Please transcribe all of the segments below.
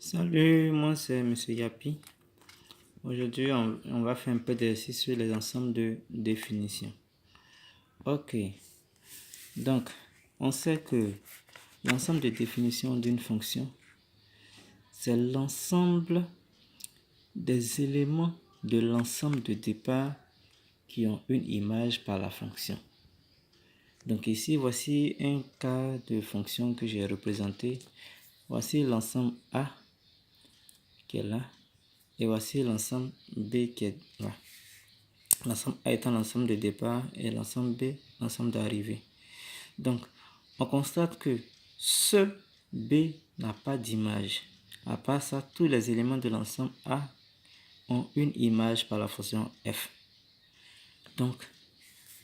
Salut, moi c'est Monsieur Yapi. Aujourd'hui, on va faire un peu d'exercice sur les ensembles de définitions. Ok, donc on sait que l'ensemble de définitions d'une fonction, c'est l'ensemble des éléments de l'ensemble de départ qui ont une image par la fonction. Donc ici, voici un cas de fonction que j'ai représenté. Voici l'ensemble A qui est là. Et voici l'ensemble B qui est là. L'ensemble A étant l'ensemble de départ et l'ensemble B, l'ensemble d'arrivée. Donc, on constate que ce B n'a pas d'image. À part ça, tous les éléments de l'ensemble A ont une image par la fonction f. Donc,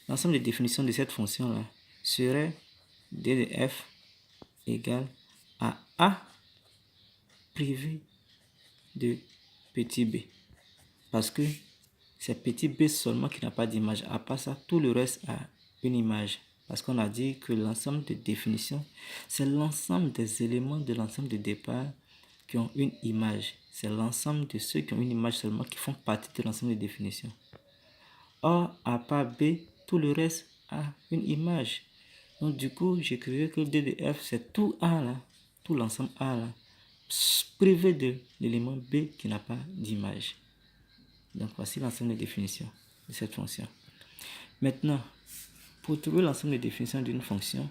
l'ensemble de définition de cette fonction-là serait d de f égale à A privé de petit b. Parce que c'est petit b seulement qui n'a pas d'image. À part ça, tout le reste a une image. Parce qu'on a dit que l'ensemble de définition, c'est l'ensemble des éléments de l'ensemble de départ qui ont une image. C'est l'ensemble de ceux qui ont une image seulement qui font partie de l'ensemble de définition. Or, à part b, tout le reste a une image. Donc du coup, j'écrirai que d de f, c'est tout A là, tout l'ensemble A là, privé de l'élément b qui n'a pas d'image. Donc voici l'ensemble de définitions de cette fonction. Maintenant, pour trouver l'ensemble de définitions d'une fonction,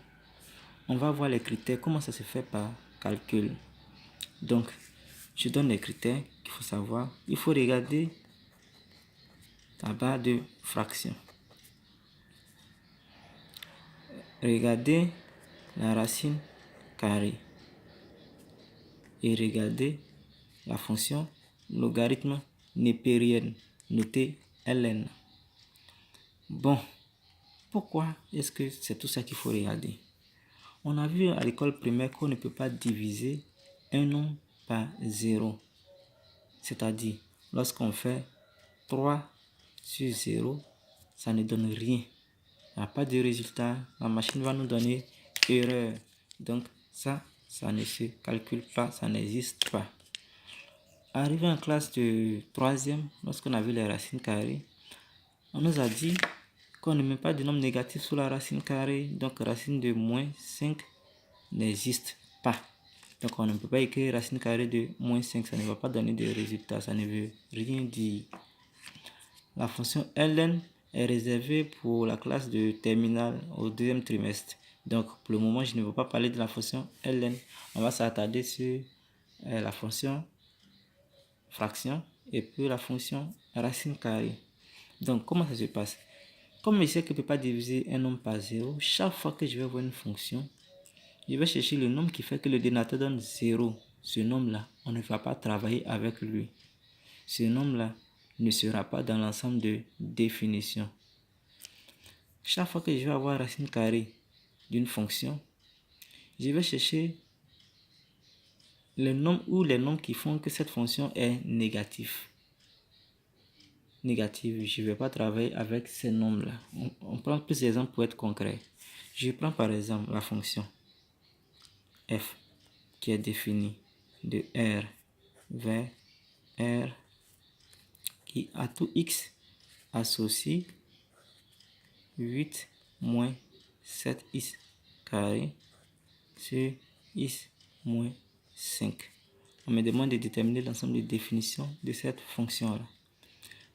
on va voir les critères, comment ça se fait par calcul. Donc, je donne les critères qu'il faut savoir. Il faut regarder la barre de fraction. Regardez la racine carrée. Et regardez la fonction logarithme népérienne, notée ln. Bon, pourquoi est-ce que c'est tout ça qu'il faut regarder? On a vu à l'école primaire qu'on ne peut pas diviser un nombre par 0. C'est-à-dire, lorsqu'on fait 3 sur 0, ça ne donne rien. Il n'y a pas de résultat. La machine va nous donner erreur. Donc, ça ne se calcule pas, ça n'existe pas. Arrivé en classe de 3e, lorsqu'on a vu les racines carrées, on nous a dit qu'on ne met pas de nombre négatif sous la racine carrée. Donc, racine de moins 5 n'existe pas. Donc, on ne peut pas écrire racine carrée de moins 5. Ça ne va pas donner de résultat. Ça ne veut rien dire. La fonction ln est réservée pour la classe de terminale au 2e trimestre. Donc, pour le moment, je ne veux pas parler de la fonction ln. On va s'attarder sur la fonction fraction et puis la fonction racine carrée. Donc, comment ça se passe? Comme je sais que je ne peux pas diviser un nombre par 0, chaque fois que je vais voir une fonction, je vais chercher le nombre qui fait que le dénominateur donne 0. Ce nombre-là, on ne va pas travailler avec lui. Ce nombre-là ne sera pas dans l'ensemble de définition. Chaque fois que je vais avoir racine carrée d'une fonction, je vais chercher les nombres ou les nombres qui font que cette fonction est négative. Je ne vais pas travailler avec ces nombres-là. On prend plus d'exemples pour être concret. Je prends par exemple la fonction f qui est définie de R vers R qui à tout x associe 8 moins 7x carré sur x moins 5. On me demande de déterminer l'ensemble de définitions de cette fonction-là.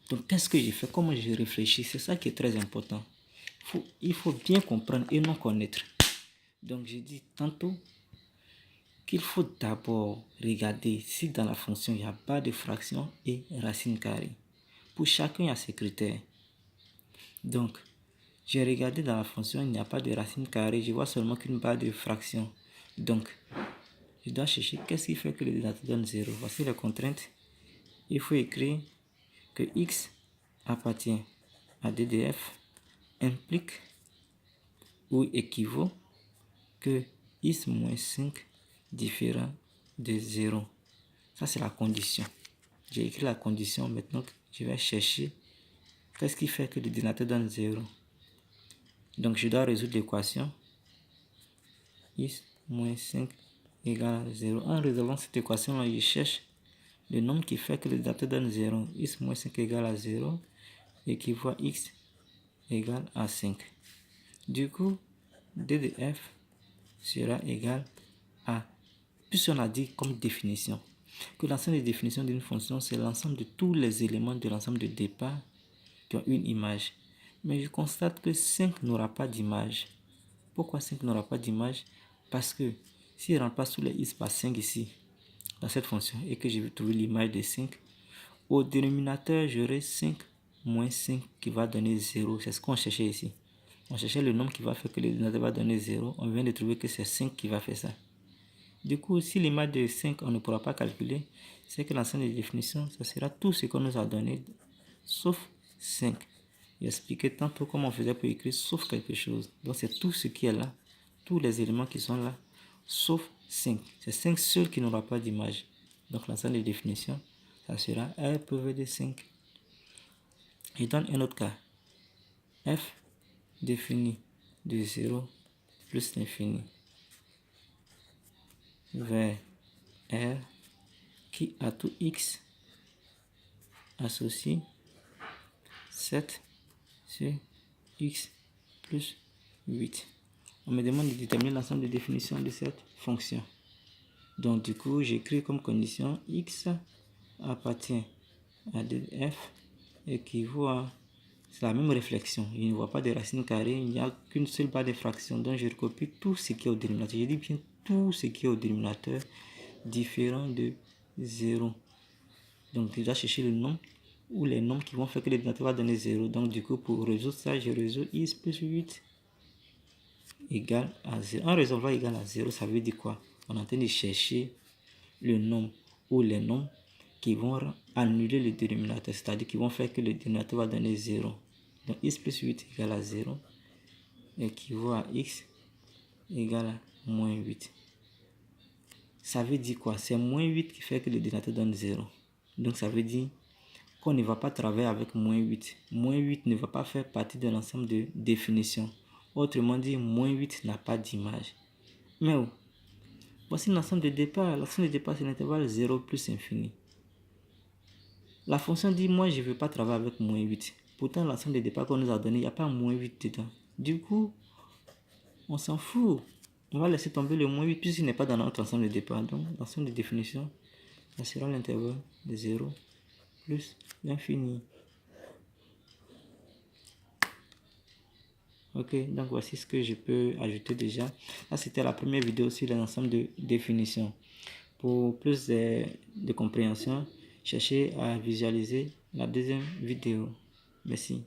Donc, qu'est-ce que j'ai fait? Comment j'ai réfléchi? C'est ça qui est très important. Il faut bien comprendre et non connaître. Donc, j'ai dit tantôt qu'il faut d'abord regarder si dans la fonction, il n'y a pas de fraction et racine carrée. Pour chacun, il y a ses critères. Donc, j'ai regardé dans la fonction, il n'y a pas de racine carrée. Je vois seulement qu'une barre de fraction. Donc, je dois chercher qu'est-ce qui fait que le dénominateur donne 0. Voici les contraintes. Il faut écrire que x appartient à d de f implique ou équivaut que x moins 5 différent de 0. Ça, c'est la condition. J'ai écrit la condition. Maintenant, je vais chercher qu'est-ce qui fait que le dénominateur donne 0. Donc, je dois résoudre l'équation x moins 5 égale à 0. En résolvant cette équation-là, je cherche le nombre qui fait que le dénominateur donne 0. X moins 5 égale à 0 équivaut à x égale à 5. Du coup, d de f sera égal à, puisqu'on a dit comme définition, que l'ensemble des définitions d'une fonction, c'est l'ensemble de tous les éléments de l'ensemble de départ qui ont une image. Mais je constate que 5 n'aura pas d'image. Pourquoi 5 n'aura pas d'image? Parce que si je remplace tous les x par 5 ici, dans cette fonction, et que je vais trouver l'image de 5, au dénominateur, j'aurai 5 moins 5 qui va donner 0. C'est ce qu'on cherchait ici. On cherchait le nombre qui va faire que le dénominateur va donner 0. On vient de trouver que c'est 5 qui va faire ça. Du coup, si l'image de 5, on ne pourra pas calculer, c'est que l'ensemble des définitions, ça sera tout ce qu'on nous a donné, sauf 5. J'ai expliqué tantôt comment on faisait pour écrire sauf quelque chose. Donc, c'est tout ce qui est là, tous les éléments qui sont là, sauf 5. C'est 5 seuls qui n'aura pas d'image. Donc, l'ensemble des définitions, ça sera R PV de 5. Et dans un autre cas, f défini de 0 plus l'infini vers R qui a tout x associe 7 sur x plus 8. On me demande de déterminer l'ensemble de définitions de cette fonction. Donc du coup, j'écris comme condition x appartient à f équivaut à... C'est la même réflexion. Je ne vois pas de racine carrée, il n'y a qu'une seule barre de fraction. Donc je recopie tout ce qui est au dénominateur. Je dis bien tout ce qui est au dénominateur différent de 0. Donc je dois chercher le nombre ou les nombres qui vont faire que le dénominateur va donner 0. Donc du coup, pour résoudre ça, je résous x plus 8 égale à 0. En résolvant égal à 0, ça veut dire quoi? On est en train de chercher le nombre ou les nombres qui vont annuler le dénominateur, c'est-à-dire qui vont faire que le dénominateur va donner 0. Donc x plus 8 égale à 0 équivaut à x égale à moins 8. Ça veut dire quoi? C'est moins 8 qui fait que le dénominateur donne 0. Donc ça veut dire qu'on ne va pas travailler avec moins 8. Moins 8 ne va pas faire partie de l'ensemble de définitions. Autrement dit, moins 8 n'a pas d'image. Mais oh, voici l'ensemble de départ. L'ensemble de départ, c'est l'intervalle 0 plus infini. La fonction dit, moi, je ne veux pas travailler avec moins 8. Pourtant, l'ensemble de départ qu'on nous a donné, il n'y a pas moins 8 dedans. Du coup, on s'en fout. On va laisser tomber le moins 8 puisqu'il n'est pas dans notre ensemble de départ. Donc, l'ensemble de définition, ça sera l'intervalle de 0 plus l'infini. Ok, donc voici ce que je peux ajouter déjà. Là, c'était la première vidéo sur l'ensemble de définitions. Pour plus de compréhension, cherchez à visualiser la deuxième vidéo. Merci.